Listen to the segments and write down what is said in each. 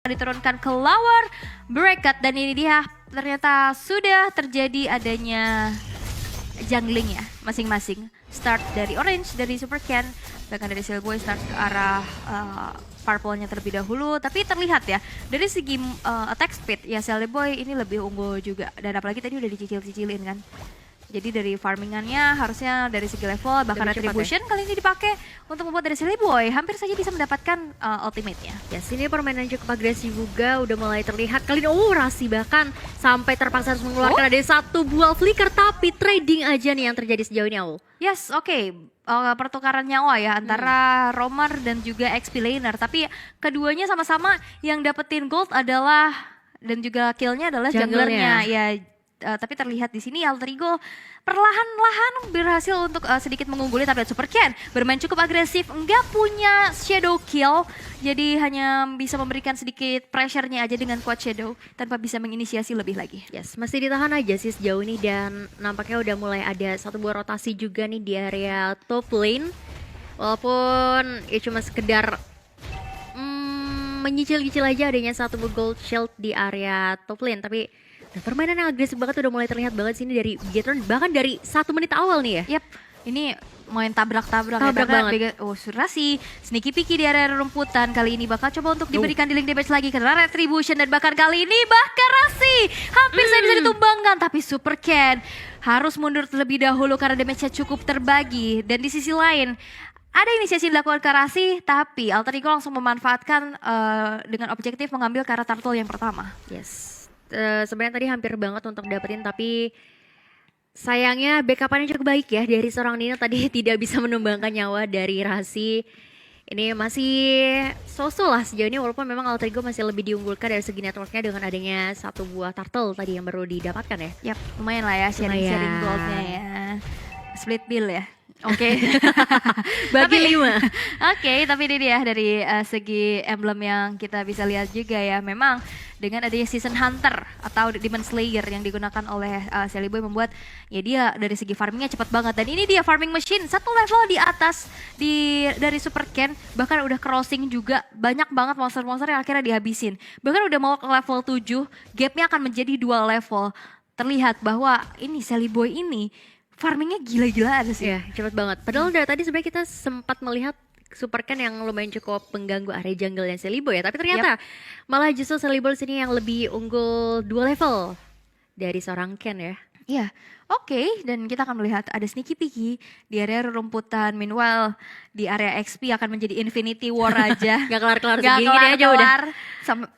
diturunkan ke lower bracket dan ini dia ternyata sudah terjadi adanya jungling ya masing-masing. Start dari Orange, dari Supercan, bahkan dari Silboy start ke arah purple-nya terlebih dahulu. Tapi terlihat ya dari segi attack speed ya Silboy ini lebih unggul juga dan apalagi tadi udah dicicil-cicilin kan. Jadi dari farmingannya harusnya dari segi level bahkan retribution ya? Kali ini dipakai untuk membuat dari Silboy hampir saja bisa mendapatkan ultimate-nya. Ya sini permainan cukup agresif juga udah mulai terlihat kali ini. Rasi bahkan sampai terpaksa harus mengeluarkan ada satu buah flicker tapi trading aja nih yang terjadi sejauh ini Aul. Yes, oke. Pertukaran nyawa ya antara Romer dan juga XP laner. Tapi keduanya sama-sama yang dapetin gold adalah dan juga killnya adalah junglernya. Ya. Tapi terlihat di sini Alter Ego perlahan-lahan berhasil untuk sedikit mengungguli, tapi Supercan bermain cukup agresif, nggak punya shadow kill, jadi hanya bisa memberikan sedikit pressure-nya aja dengan quad shadow tanpa bisa menginisiasi lebih lagi. Yes, masih ditahan aja sih sejauh ini dan nampaknya udah mulai ada satu buah rotasi juga nih di area top lane. Walaupun ya cuma sekedar menyicil-nyicil aja adanya satu buah gold shield di area top lane, tapi permainan yang agresif banget udah mulai terlihat banget sini dari Bigetron bahkan dari 1 menit awal nih ya. Yap, ini main tabrak-tabrak ya, banget. Surasi, sneaky picky di area rumputan kali ini bakal coba untuk diberikan dealing damage lagi karena retribution dan bahkan kali ini bahkan Rasi hampir saya bisa ditumbangkan tapi Supercan harus mundur terlebih dahulu karena damage-nya cukup terbagi dan di sisi lain ada inisiasi dilakukan ke Rasi tapi Alter Ego langsung memanfaatkan dengan objektif mengambil ke arah turtle yang pertama. Yes. Sebenarnya tadi hampir banget untuk dapetin tapi sayangnya backup-nya cukup baik ya dari seorang Nina tadi tidak bisa menumbangkan nyawa dari Rasi. Ini masih so-so lah sejauh ini walaupun memang Alter Ego masih lebih diunggulkan dari segi networknya dengan adanya satu buah turtle tadi yang baru didapatkan ya. Yap, lumayan lah ya sharing goldnya ya. Split bill ya. Oke. Bagi 5. Oke, tapi ini dia dari segi emblem yang kita bisa lihat juga ya. Memang dengan adanya Season Hunter atau Demon Slayer yang digunakan oleh Silboy membuat ya dia dari segi farmingnya cepat banget. Dan ini dia farming machine satu level di atas dari Supercan. Bahkan udah crossing juga banyak banget monster-monster yang akhirnya dihabisin. Bahkan udah mau ke level 7, gapnya akan menjadi 2 level. Terlihat bahwa ini Silboy ini farmingnya gila-gilaan sih. Ya, cepet banget. Padahal dari tadi sebenarnya kita sempat melihat Supercan yang lumayan cukup pengganggu area jungle yang Silboy ya. Tapi ternyata malah justru Silboy sini yang lebih unggul 2 level dari seorang Ken ya. Iya, oke. Dan kita akan melihat ada sneaky picky di area rumputan. Meanwhile di area XP akan menjadi Infinity War aja. Gak kelar-kelar Gak segini aja udah.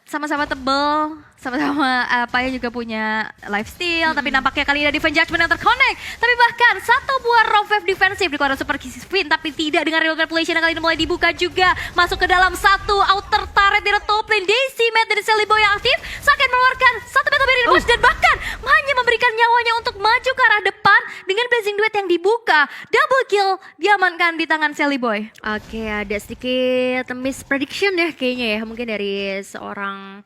Sama-sama tebel, sama-sama apa ya juga punya lifesteal. Tapi nampaknya kali ini ada Divine Judgment yang terconnect. Tapi bahkan satu buah roam wave defensif di kuadran Super Queen. Tapi tidak dengan real manipulation yang kali ini mulai dibuka juga. Masuk ke dalam satu outer turret di top lane. Decimated dari Silboy yang aktif. Saken mengeluarkan satu battle barrier push dan bahkan hanya memberikan nyawanya untuk maju ke arah depan dengan blazing duet yang dibuka. Double kill diamankan di tangan Silboy. Oke, ada sedikit misprediction ya kayaknya ya. Mungkin dari seorang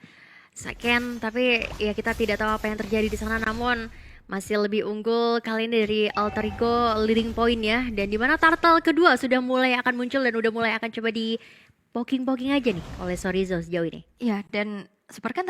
Saken, tapi ya kita tidak tahu apa yang terjadi di sana. Namun masih lebih unggul kali ini dari Alter Ego leading point ya. Dan dimana turtle kedua sudah mulai akan muncul dan udah mulai akan coba di poking-poking aja nih oleh Sorizo sejauh ini. Iya, dan Supercan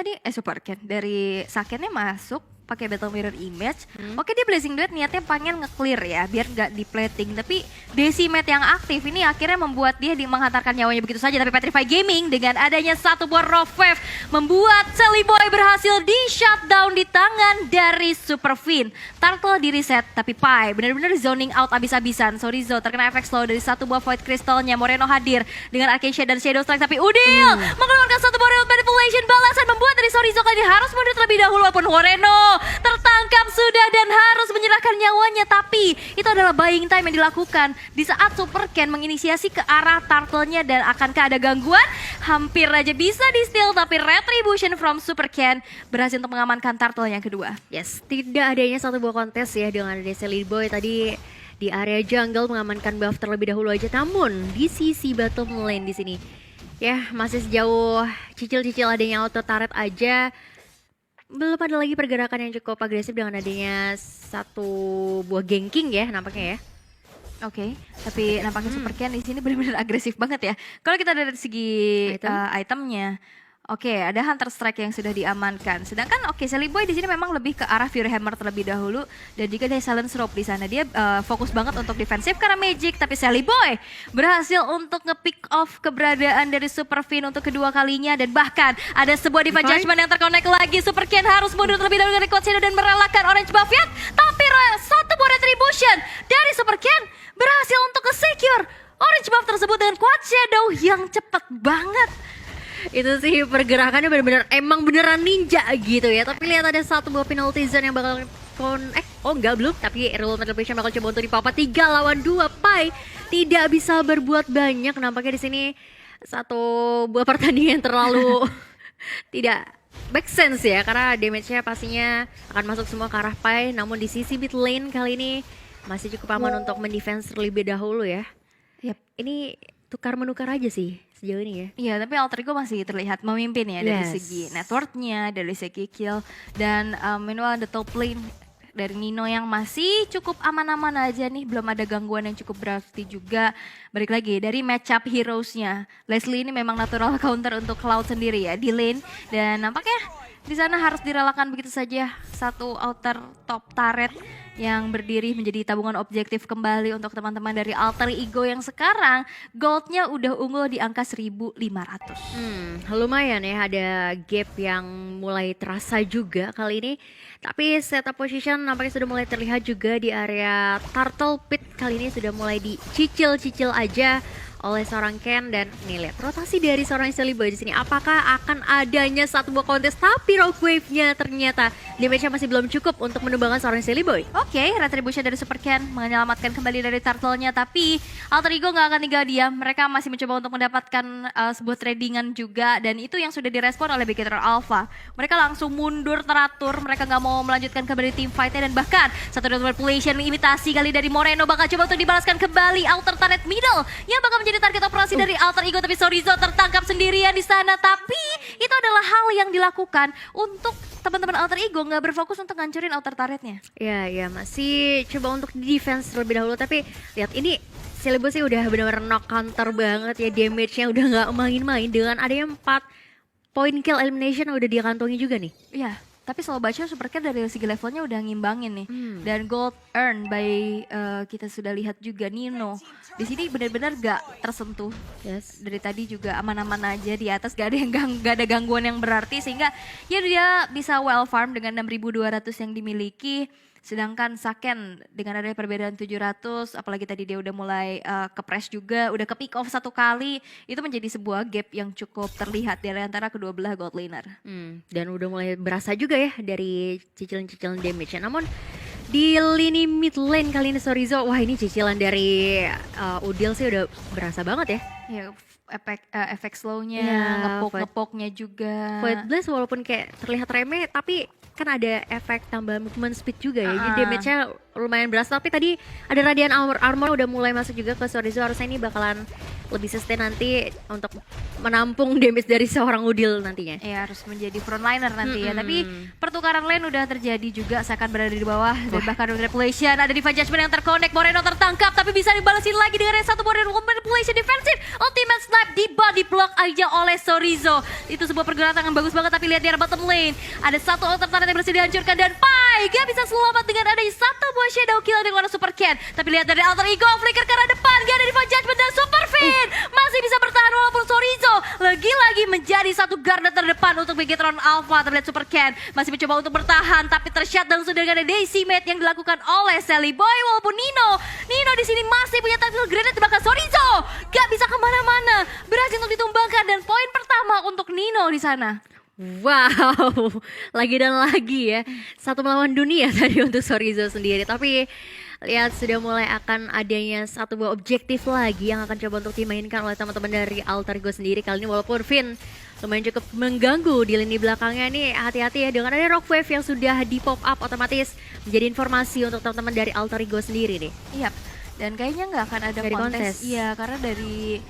dari Sakennya masuk pakai battle mirror image. Oke, dia blazing duet niatnya pengen nge-clear ya biar nggak di plating, tapi Decimate yang aktif ini akhirnya membuat dia menghantarkan nyawanya begitu saja. Tapi Petrify Gaming dengan adanya satu buah raw wave membuat Silboy berhasil di shutdown di tangan dari Super Fin. Turtle di reset tapi Pai benar-benar zoning out abis-abisan. Sorizo terkena efek slow dari satu buah void crystalnya. Moreno hadir dengan Arcane Shade dan Shadow Strike tapi Udil mengeluarkan satu buah real manipulation balasan membuat dari Sorizo kali ini harus mundur terlebih dahulu walaupun Moreno tertangkap sudah dan harus menyerahkan nyawanya. Tapi itu adalah buying time yang dilakukan di saat Supercan menginisiasi ke arah turtle-nya. Dan akankah ada gangguan? Hampir aja bisa di steal tapi retribution from Supercan berhasil untuk mengamankan turtle yang kedua. Yes, tidak adanya satu buah kontes ya dengan adanya Silboy tadi di area jungle mengamankan buff terlebih dahulu aja. Namun di sisi bottom lane di sini ya masih sejauh cicil-cicil adanya auto turret aja. Belum ada lagi pergerakan yang cukup agresif dengan adanya satu buah ganking ya nampaknya ya. Oke, tapi nampaknya Supercan di sini benar-benar agresif banget ya. Kalau kita dari segi itemnya, Oke, ada Hunter Strike yang sudah diamankan. Sedangkan Sally Boy di sini memang lebih ke arah Fury Hammer terlebih dahulu dan juga dia Silence Rope di sana. Dia fokus banget untuk defensif karena Magic, tapi Sally Boy berhasil untuk nge-pick off keberadaan dari Super Fin untuk kedua kalinya dan bahkan ada sebuah Divine Judgment yang terkonek lagi. Super Ken harus mundur terlebih dahulu dari Quad Shadow dan merelakan Orange Buff ya. Tapi satu buah Retribution dari Super Ken berhasil untuk ke-secure Orange Buff tersebut dengan Quad Shadow yang cepat banget. Itu sih pergerakannya benar-benar emang beneran ninja gitu ya. Tapi lihat ada satu buah penalty zone yang bakal belum. Tapi Rule Metal Patient bakal coba untuk dipapa 3 lawan 2. Pai tidak bisa berbuat banyak. Nampaknya di sini satu buah pertandingan yang terlalu tidak make sense ya. Karena damage-nya pastinya akan masuk semua ke arah Pai. Namun di sisi mid lane kali ini masih cukup aman untuk mendefense terlebih dahulu ya. Yap. Ini tukar-menukar aja sih sejauh ini ya. Iya, tapi Alter Ego masih terlihat memimpin ya dari segi networknya, dari segi kill. Dan meanwhile the top lane dari Nino yang masih cukup aman-aman aja nih. Belum ada gangguan yang cukup berarti juga. Balik lagi dari matchup heroes-nya. Leslie ini memang natural counter untuk Cloud sendiri ya di lane. Dan nampaknya di sana harus direlakan begitu saja satu outer top turret yang berdiri menjadi tabungan objektif kembali untuk teman-teman dari Alter Ego yang sekarang goldnya udah unggul di angka 1.500. Lumayan ya, ada gap yang mulai terasa juga kali ini. Tapi setup position nampaknya sudah mulai terlihat juga di area Turtle Pit. Kali ini sudah mulai dicicil-cicil aja oleh seorang Ken. Dan nih lihat rotasi dari seorang Sally Boy di sini. Apakah akan adanya satu buah kontes, tapi Rogue Wave-nya ternyata damage-nya masih belum cukup untuk menumbangkan seorang Sally Boy. Oke, Retribution dari Super Ken menyelamatkan kembali dari turtle-nya, tapi Alter Ego nggak akan tinggal diam. Mereka masih mencoba untuk mendapatkan sebuah tradingan juga, dan itu yang sudah direspon oleh Beaker Alpha. Mereka langsung mundur teratur, mereka nggak mau melanjutkan kembali team fight-nya, dan bahkan satu manipulation imitasi kali dari Moreno bakal coba untuk dibalaskan kembali outer turret middle yang bakal menjadi target operasi dari Alter Ego, tapi Sorizo tertangkap sendirian di sana. Tapi itu adalah hal yang dilakukan untuk teman-teman Alter Ego nggak berfokus untuk ngancurin outer turretnya. Ya masih coba untuk defense terlebih dahulu, tapi lihat ini Sally Boy sih udah benar-benar knock counter banget ya, damage-nya udah nggak main-main dengan adanya 4 point kill elimination udah dikantongi juga nih. Iya. Tapi selalu baca Super Cat dari segi levelnya udah ngimbangin nih. Dan gold earn by kita sudah lihat juga Nino. Di sini benar-benar gak tersentuh. Yes. Dari tadi juga aman-aman aja di atas, gak ada gangguan yang berarti, sehingga ya dia bisa well farm dengan 6.200 yang dimiliki. Sedangkan Saken dengan adanya perbedaan 700, apalagi tadi dia udah mulai ke press juga, udah ke pick off satu kali, itu menjadi sebuah gap yang cukup terlihat dari antara kedua belah gold laner. Dan udah mulai berasa juga ya dari cicilan-cicilan damage-nya. Namun di lini mid lane kali ini Sorizo, wah ini cicilan dari Udil sih udah berasa banget ya. Ya, efek slow-nya, Ya, ngepok-ngepoknya juga. Void Blast walaupun kayak terlihat remeh, tapi kan ada efek tambah movement speed juga ya. Jadi damage-nya lumayan berasa. Tapi tadi ada Radiant Armor udah mulai masuk juga ke Sorizo. Harusnya ini bakalan lebih sustain nanti untuk menampung damage dari seorang Udil nantinya. Ya harus menjadi frontliner nanti ya. Tapi pertukaran lane udah terjadi juga. Seakan berada di bawah. Dan bahkan manipulation. Ada Divine Judgment yang terconnect. Moreno tertangkap. Tapi bisa dibalesin lagi dengan yang satu manipulation defensif. Ultimate Slap di body block aja oleh Sorizo. Itu sebuah pergerakan yang bagus banget. Tapi lihat di arah bottom lane. Ada satu outer turret yang berhasil dihancurkan. Dan Pai gak bisa selamat dengan ada satu buah shadow kill dengan Super Cat. Tapi lihat dari Alter Ego. Flicker ke arah depan. Gak ada Divine Judgment dan Super Fin. Masih bisa bertahan walaupun Sorizo lagi-lagi menjadi satu garda terdepan untuk Begatron Alpha. Terlihat Super Cat masih mencoba untuk bertahan, tapi tershutdown sudah dengan Daisy Mate yang dilakukan oleh Sally Boy. Walaupun Nino di sini masih punya tactical grenade, bahkan Sorizo gak bisa kemana-mana, berhasil untuk ditumbangkan dan poin pertama untuk Nino di sana. Wow, lagi dan lagi ya, satu melawan dunia tadi untuk Sorizo sendiri. Tapi lihat sudah mulai akan adanya satu buah objektif lagi yang akan coba untuk dimainkan oleh teman-teman dari Alter Ego sendiri kali ini. Walaupun Finn lumayan cukup mengganggu di lini belakangnya nih, hati-hati ya dengan ada Rock Wave yang sudah di pop up, otomatis menjadi informasi untuk teman-teman dari Alter Ego sendiri nih. Iya, dan kayaknya nggak akan ada kontes. Iya, karena dari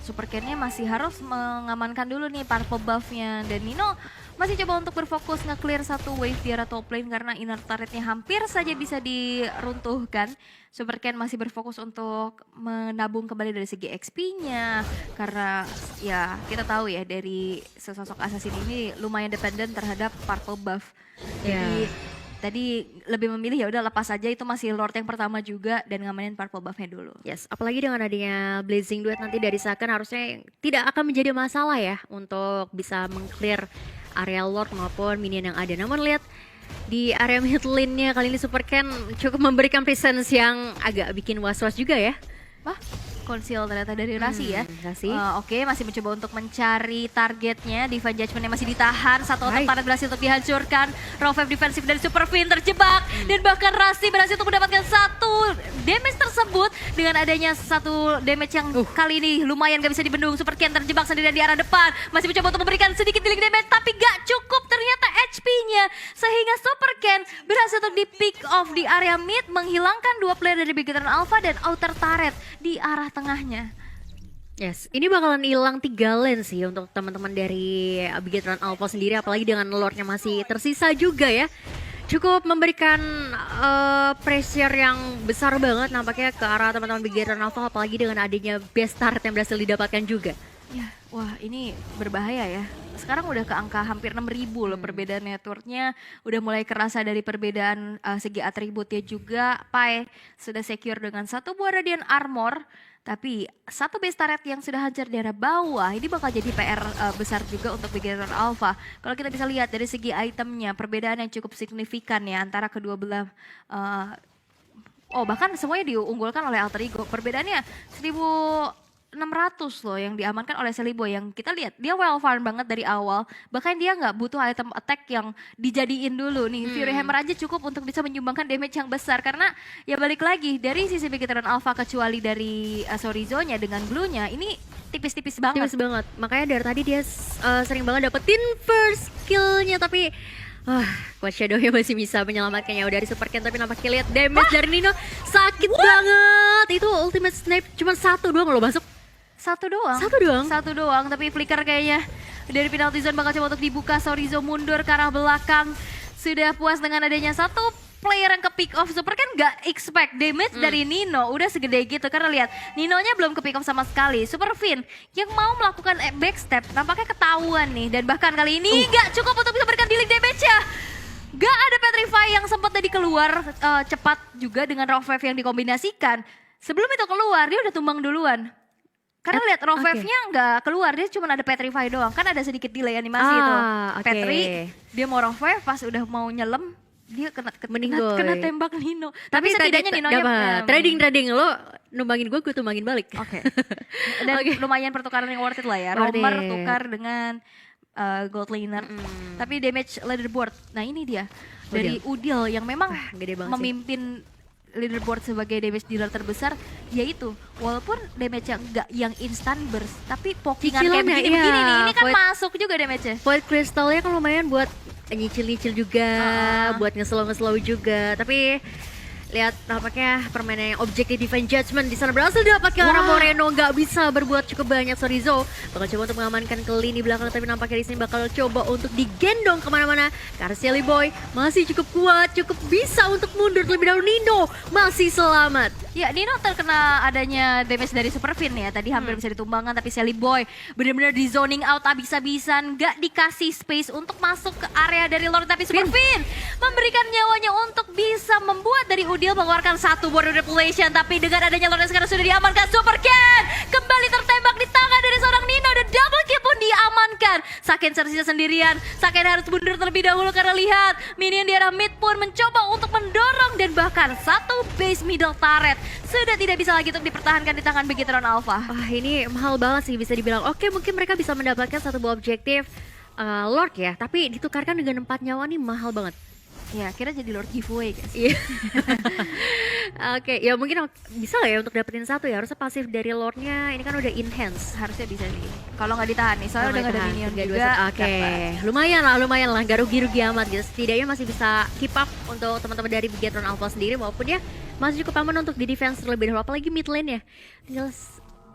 Super Ken-nya masih harus mengamankan dulu nih purple buff-nya. Dan Nino masih coba untuk berfokus nge-clear satu wave di arah top lane karena inner turret-nya hampir saja bisa diruntuhkan. Super Ken masih berfokus untuk menabung kembali dari segi XP-nya. Karena ya kita tahu ya dari sesosok assassin ini lumayan dependent terhadap purple buff. Jadi tadi lebih memilih ya udah lepas aja, itu masih Lord yang pertama juga dan ngamanin purple buff-nya dulu. Yes, apalagi dengan adanya Blazing Duet nanti dari Saken harusnya tidak akan menjadi masalah ya untuk bisa meng-clear area Lord maupun minion yang ada. Namun lihat di area mid lane-nya kali ini Super Ken cukup memberikan presence yang agak bikin was-was juga ya. Wah, konsil ternyata dari Rasi ya. Rasi. Oke, masih mencoba untuk mencari targetnya. Divine Judgment-nya masih ditahan. Satu otak turret berhasil untuk dihancurkan. Raw Wave defensif dari Super Fin terjebak. Dan bahkan Rasi berhasil untuk mendapatkan satu damage tersebut. Dengan adanya satu damage yang kali ini lumayan gak bisa dibendung. Super Ken terjebak sendirian di arah depan. Masih mencoba untuk memberikan sedikit dealing damage. Tapi gak cukup ternyata HP-nya. Sehingga Super Ken berhasil untuk di-pick off di area mid. Menghilangkan dua player dari Bigetron Alpha dan outer turret di arah tengahnya. Yes, ini bakalan hilang 3 lane sih untuk teman-teman dari Bigetron Alpha sendiri, apalagi dengan Lordnya masih tersisa juga ya. Cukup memberikan pressure yang besar banget nampaknya ke arah teman-teman Bigetron Alpha, apalagi dengan adanya best start yang berhasil didapatkan juga. Ya, wah ini berbahaya ya. Sekarang udah ke angka hampir 6.000 loh perbedaan networknya. Udah mulai kerasa dari perbedaan segi atributnya juga. Pai sudah secure dengan satu buah Radiant Armor. Tapi satu base turret yang sudah hancur di arah bawah, ini bakal jadi PR besar juga untuk Bigetron Alpha. Kalau kita bisa lihat dari segi itemnya, perbedaan yang cukup signifikan ya antara kedua belah. Bahkan semuanya diunggulkan oleh Alter Ego. Perbedaannya 1.600 loh yang diamankan oleh Celiboy, yang kita lihat dia well farm banget dari awal, bahkan dia nggak butuh item attack yang dijadiin dulu nih. Fury Hammer aja cukup untuk bisa menyumbangkan damage yang besar, karena ya balik lagi dari sisi Bigetron Alpha kecuali dari Sorizo-nya dengan glue-nya ini tipis-tipis banget. Tipis banget, makanya dari tadi dia sering banget dapetin first kill-nya, tapi Coach Shadow-nya masih bisa menyelamatkannya dari Super Ken. Tapi nampaknya lihat damage dari Nino sakit banget. Itu ultimate snipe cuma satu doang loh masuk. Satu doang? Satu doang, tapi flicker kayaknya dari penalty zone bakal coba untuk dibuka. Sorizo mundur ke arah belakang. Sudah puas dengan adanya satu player yang ke pick off. Super kan gak expect damage dari Nino udah segede gitu, karena lihat Ninonya belum ke pick off sama sekali. Super Fin yang mau melakukan backstep nampaknya ketahuan nih, dan bahkan kali ini gak cukup untuk bisa berikan dealing damage ya. Gak ada Petrify yang sempat tadi keluar cepat juga dengan Raw Wave yang dikombinasikan. Sebelum itu keluar dia udah tumbang duluan. Karena lihat Raw Wave-nya nggak keluar, dia cuma ada Petrify doang. Kan ada sedikit delay animasi itu. Petri, dia mau Raw Wave, pas udah mau nyelam, dia kena tembak Nino. Tapi setidaknya Ninonya trading lo numbangin gue tumbangin balik. Oke. Dan lumayan pertukaran yang worth it lah ya. Romer tukar dengan gold laner. Tapi damage leaderboard, nah ini dia. Dari Udil yang memang memimpin leaderboard sebagai damage dealer terbesar, yaitu walaupun damage yang enggak yang instant burst, tapi pokingan kayak begini nih, ini kan masuk juga damage-nya. Void Crystal-nya kan lumayan buat nyicil-nyicil juga, buat nge-slow juga, tapi lihat nampaknya permainan yang objektif Divine Judgment di sana berhasil didapatkan karena Moreno nggak bisa berbuat cukup banyak. Sorizo bakal coba untuk mengamankan ke lini belakang, tapi nampaknya di sini bakal coba untuk digendong kemana-mana karena Celiboy masih cukup kuat, cukup bisa untuk mundur terlebih dahulu. Nino masih selamat. Ya, Nino terkena adanya damage dari Super Fin ya, tadi hampir bisa ditumbangkan, tapi Celiboy benar-benar di zoning out abis-abisan, gak dikasih space untuk masuk ke area dari Lord, tapi Super Fin memberikan nyawanya untuk bisa membuat dari Udil mengeluarkan satu border repulsion, tapi dengan adanya Lord sekarang sudah diamankan. Super Ken kembali tertembak di tangan dari seorang Nino dan double kill pun diamankan. Saken tersisa sendirian, Saken harus mundur terlebih dahulu karena lihat minion di arah mid pun mencoba untuk mendorong, dan bahkan satu base middle turret sudah tidak bisa lagi untuk dipertahankan di tangan Bigetron Alpha. Ini mahal banget sih bisa dibilang. Oke, mungkin mereka bisa mendapatkan satu buah objektif Lord ya, tapi ditukarkan dengan 4 nyawa nih mahal banget. Ya, kira jadi Lord giveaway guys. Oke, ya mungkin bisa lah ya untuk dapetin satu ya. Harusnya pasif dari Lordnya ini kan udah enhance. Harusnya bisa sih. Kalau nggak ditahan nih, soalnya udah nggak ada minion juga. Oke, lumayan lah, gak rugi-rugi amat gitu. Setidaknya masih bisa keep up untuk teman-teman dari Bigetron Alpha sendiri, maupun ya masih cukup aman untuk di defense terlebih dahulu. Apalagi mid lane ya, tinggal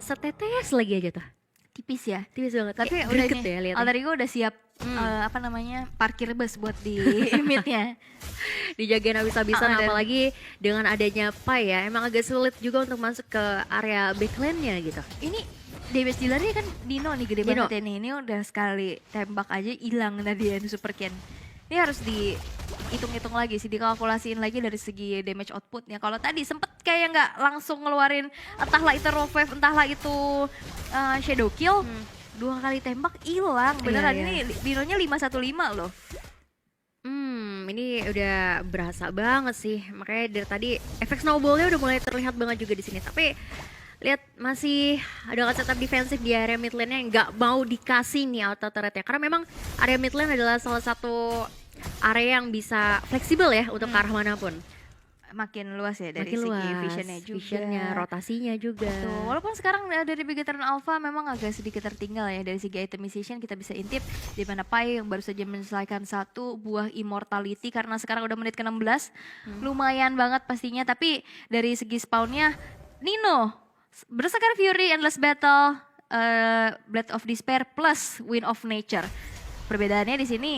setetes lagi aja tuh. Tipis ya. Tipis banget. Tapi Kayak udah greget nih, ya liatnya. Alter Ego udah siap parkir bus buat di midnya. Dijagain habis-habisan, Dan- apalagi dengan adanya Pai ya. Emang agak sulit juga untuk masuk ke area backline-nya gitu. Ini damage dealernya kan Dino nih gede Dino. banget ya nih. Ini udah sekali tembak aja hilang tadi ya Super Ken. Ini harus dihitung-hitung lagi sih, dikalkulasiin lagi dari segi damage outputnya. Kalau tadi sempet kayak nggak langsung ngeluarin entahlah itu Rovef, entahlah itu Shadow Kill, 2 kali tembak hilang. Beneran Iya. ini Dinonya 515 loh. Ini udah berasa banget sih. Makanya dari tadi efek snowballnya udah mulai terlihat banget juga di sini. Tapi lihat masih ada setup defensif di area mid lane-nya yang nggak mau dikasih nih auto turret-nya. Karena memang area mid lane adalah salah satu area yang bisa fleksibel ya untuk ke arah manapun. Makin luas ya dari Makin segi luas, visionnya juga. visionnya, rotasinya juga. Tuh, walaupun sekarang dari Bigetron Alpha memang agak sedikit tertinggal ya dari segi itemization, kita bisa intip di mana Pai yang baru saja menyelesaikan 1 buah immortality karena sekarang udah menit ke-16. Lumayan banget pastinya, tapi dari segi spawnnya Nino berdasarkan Fury Endless Battle, Blade of Despair plus Wind of Nature. Perbedaannya di sini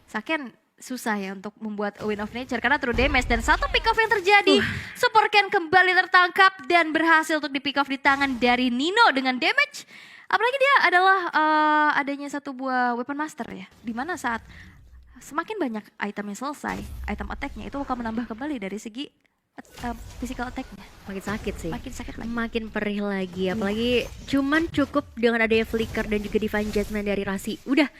Saken susah ya untuk membuat Wind of Nature karena true damage dan 1 pick off yang terjadi. Super Ken kembali tertangkap dan berhasil untuk di pick off di tangan dari Nino dengan damage. Apalagi dia adalah adanya 1 buah weapon master ya. Dimana saat semakin banyak item yang selesai, item attack-nya itu akan menambah kembali dari segi physical attack-nya. Makin sakit sih. Makin sakit lagi. Makin perih lagi. Apalagi cuman cukup dengan adanya flicker dan juga divine judgment dari Rasi. Udah.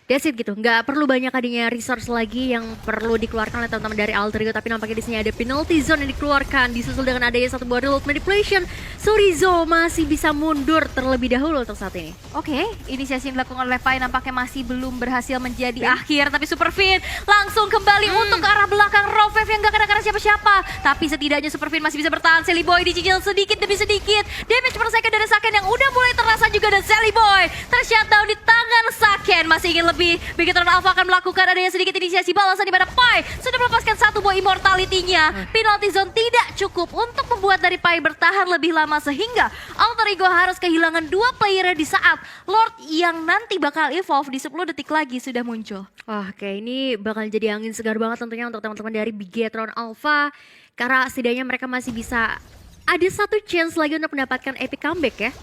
That's it gitu, nggak perlu banyak adanya resource lagi yang perlu dikeluarkan oleh teman-teman dari Alter Ego. Tapi nampaknya di sini ada penalty zone yang dikeluarkan, disusul dengan adanya 1 buah reload manipulation. Surizo masih bisa mundur terlebih dahulu untuk saat ini. Oke, inisiasi yang dilakukan oleh Pai nampaknya masih belum berhasil menjadi akhir. Tapi Super Fin langsung kembali untuk ke arah belakang Rovef yang gak kena siapa-siapa. Tapi setidaknya Super Fin masih bisa bertahan. Sally Boy dicicil sedikit demi sedikit. Damage per second dari Saken yang udah mulai terasa juga. Dan Sally Boy tershutdown di tangan Saken. Masih ingin lebih. Bigetron Alpha akan melakukan adanya sedikit inisiasi balasan di mana Pai sudah melepaskan 1 buah immortality-nya. Penalty zone tidak cukup untuk membuat dari Pai bertahan lebih lama sehingga Alter Ego harus kehilangan 2 player di saat Lord yang nanti bakal evolve di 10 detik lagi sudah muncul. Wah, kayak ini bakal jadi angin segar banget tentunya untuk teman-teman dari Bigetron Alpha. Karena setidaknya mereka masih bisa ada 1 chance lagi untuk mendapatkan epic comeback ya.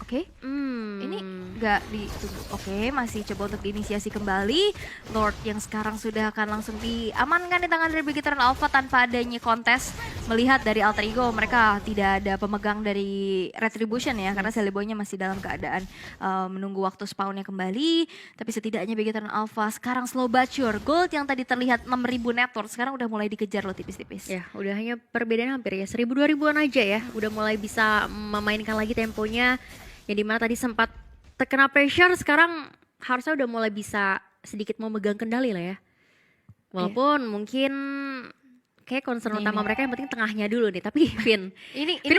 Oke. Ini nggak ditunggu. Oke, masih coba untuk diinisiasi kembali. Lord yang sekarang sudah akan langsung diamankan di tangan dari Bigetron Alpha tanpa adanya kontes. Melihat dari Alter Ego mereka tidak ada pemegang dari Retribution ya, karena Sally Boy-nya masih dalam keadaan menunggu waktu spawnnya kembali. Tapi setidaknya Bigetron Alpha sekarang slow but sure. Gold yang tadi terlihat 6.000 network sekarang udah mulai dikejar loh tipis-tipis. Ya, udah hanya perbedaan hampir ya 1.000-2.000-an aja ya. Udah mulai bisa memainkan lagi temponya. Yang dimana tadi sempat terkena pressure, sekarang harusnya udah mulai bisa sedikit mau megang kendali lah ya. Walaupun mungkin kayak concern utama mereka yang penting tengahnya dulu nih. Tapi Vin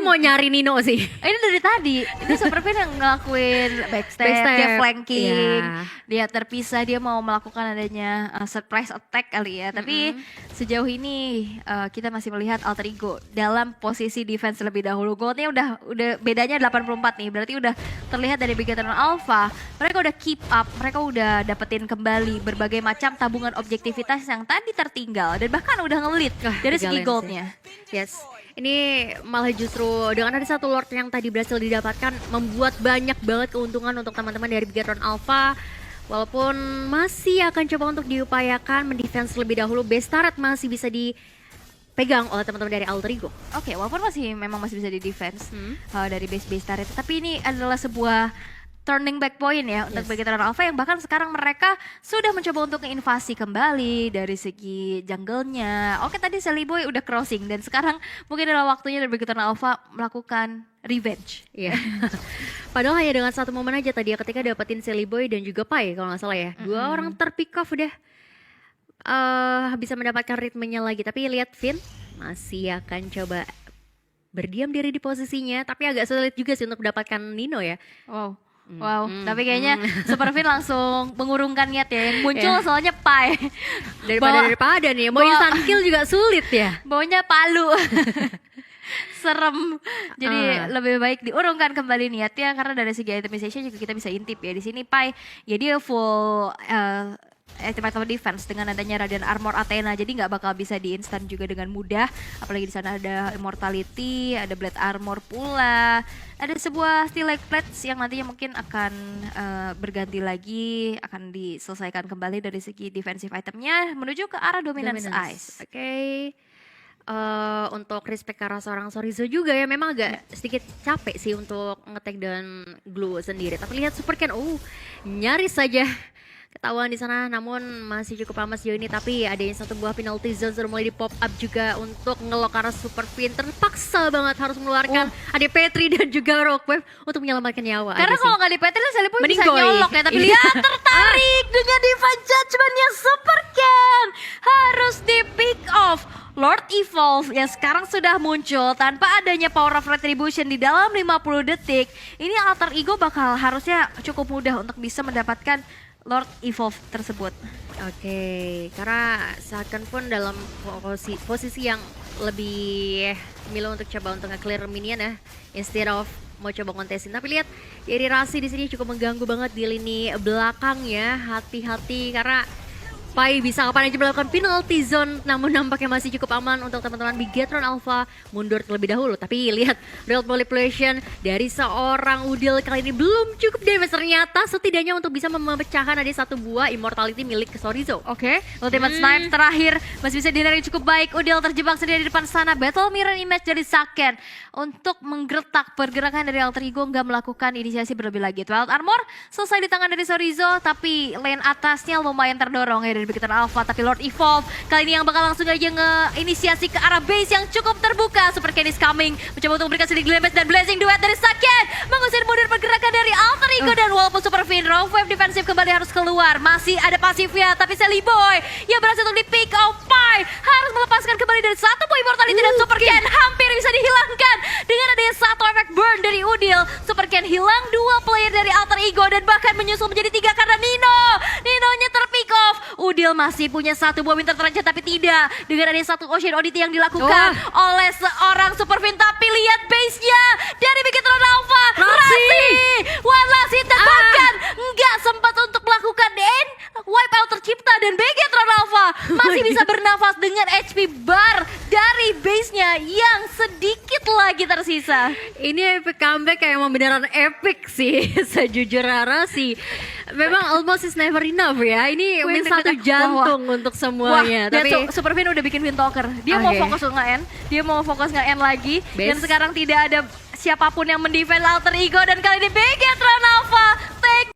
mau nyari Nino sih. Ini dari tadi, itu Super Fin yang ngelakuin backstep, dia flanking, dia terpisah, dia mau melakukan adanya surprise attack kali ya. Tapi sejauh ini kita masih melihat Alter Ego dalam posisi defense lebih dahulu. Goldnya udah bedanya 84 nih, berarti udah terlihat dari Bigetron Alpha. Mereka udah keep up, mereka udah dapetin kembali berbagai macam tabungan objektivitas yang tadi tertinggal. Dan bahkan udah ngelit dari segi goldnya. Yes. Ini malah justru dengan ada 1 Lord yang tadi berhasil didapatkan membuat banyak banget keuntungan untuk teman-teman dari Bigetron Alpha. Walaupun masih akan coba untuk diupayakan mendefense lebih dahulu, base turret masih bisa dipegang oleh teman-teman dari Alter Ego. Oke, walaupun memang masih bisa di defense dari base turret, tapi ini adalah sebuah turning back point ya untuk Bigetron Alpha yang bahkan sekarang mereka sudah mencoba untuk invasi kembali dari segi jungle-nya. Oke, tadi Sally Boy udah crossing dan sekarang mungkin adalah waktunya dari Bigetron Alpha melakukan revenge. Iya. Padahal hanya dengan 1 momen aja tadi ya ketika dapetin Sally Boy dan juga Pai kalau nggak salah ya. 2 orang terpick off udah bisa mendapatkan ritmenya lagi. Tapi lihat Vin masih akan coba berdiam diri di posisinya. Tapi agak sulit juga sih untuk mendapatkan Nino ya. Wow, tapi kayaknya Super Fin langsung mengurungkan niat ya. Yang muncul soalnya Pai. Daripada nih, mau instant kill juga sulit ya. Baunya palu. serem. Jadi lebih baik diurungkan kembali niatnya karena dari segi itemization juga kita bisa intip ya. Di sini Pai ya dia full item defense dengan adanya Radiant Armor Athena, jadi nggak bakal bisa di-instan juga dengan mudah. Apalagi di sana ada Immortality, ada Blade Armor pula, ada sebuah Stilage Plates yang nantinya mungkin akan berganti lagi, akan diselesaikan kembali dari segi defensive itemnya menuju ke arah Dominance Ice. Oke. Untuk respect ke arah seorang Sorizo juga ya, memang agak sedikit capek sih untuk nge-take dan glue sendiri. Tapi lihat Super Ken, nyaris saja ketahuan di sana, namun masih cukup lama sejauh ini. Tapi ada yang satu buah penalty zone sudah mulai di pop up juga untuk ngelok arah Super Fin. Terpaksa banget harus mengeluarkan ada Petri dan juga Rockwave untuk menyelamatkan nyawa. Karena kalau nggak di Petri, Selipo bisa Mending nyolok ya. Tapi lihat tertarik dengan Divine Judgment-nya Super Ken. Harus di pick off. Lord Evolve yang sekarang sudah muncul tanpa adanya Power of Retribution di dalam 50 detik. Ini alter ego bakal harusnya cukup mudah untuk bisa mendapatkan Lord Evolve tersebut. Oke, karena Saken pun dalam posisi yang lebih milih untuk coba untuk nge-clear minion ya, instead of mau coba kontesin. Tapi lihat Yeri Rasi di sini cukup mengganggu banget di lini belakang ya. Hati-hati karena Pai bisa kapan aja melakukan penalty zone, namun nampaknya masih cukup aman untuk teman-teman Bigetron Alpha mundur terlebih dahulu. Tapi lihat real manipulation dari seorang Udil kali ini belum cukup damage ternyata, setidaknya untuk bisa memecahkan ada satu buah immortality milik Sorizo. Oke, ultimate snipe terakhir masih bisa dihindari cukup baik. Udil terjebak sendiri di depan sana. Battle mirror image dari Saken untuk menggertak pergerakan dari alter ego, nggak melakukan inisiasi berlebih lagi. Twilight Armor selesai di tangan dari Sorizo, tapi lane atasnya lumayan terdorong ya dari Bigetron Alpha. Tapi Lord Evolve kali ini yang bakal langsung aja nge-inisiasi ke arah base yang cukup terbuka. Super Ken is coming, mencoba untuk memberikan sedikit damage dan blazing duet dari Saken mengusir mundur pergerakan dari alter ego. Dan walaupun Super Fin Wave defensif kembali harus keluar, masih ada pasifnya, tapi Sally Boy yang berhasil untuk di pick off. Pai harus melepaskan kembali dari satu buah immortality dan Super Ken hampir bisa dihilangkan dengan adanya satu efek burn dari Udil. Super Ken hilang dua player dari alter ego dan bahkan menyusul menjadi tiga karena Ninonya terpick off. Udil masih punya satu buah winter terancam, tapi tidak dengan adanya satu Ocean Oddity yang dilakukan oleh seorang Super Fin. Tapi lihat base-nya dari Bigetron Alpha, Rasi one last hit dan bahkan nggak sempat untuk melakukan wipeout tercipta, dan Bigetron Alpha masih bisa bernafas dengan HP bar dari base-nya yang sedikit lagi tersisa. Ini epic comeback yang emang beneran epic sih sejujurnya Rasi. Memang almost is never enough ya. Ini win satu jantung untuk semuanya. Tapi Super Fin udah bikin win talker. Dia mau fokus nge-end, dia mau fokus nge-end lagi. Dan sekarang tidak ada siapapun yang mendefend alter ego, dan kali ini Bigetron Alpha take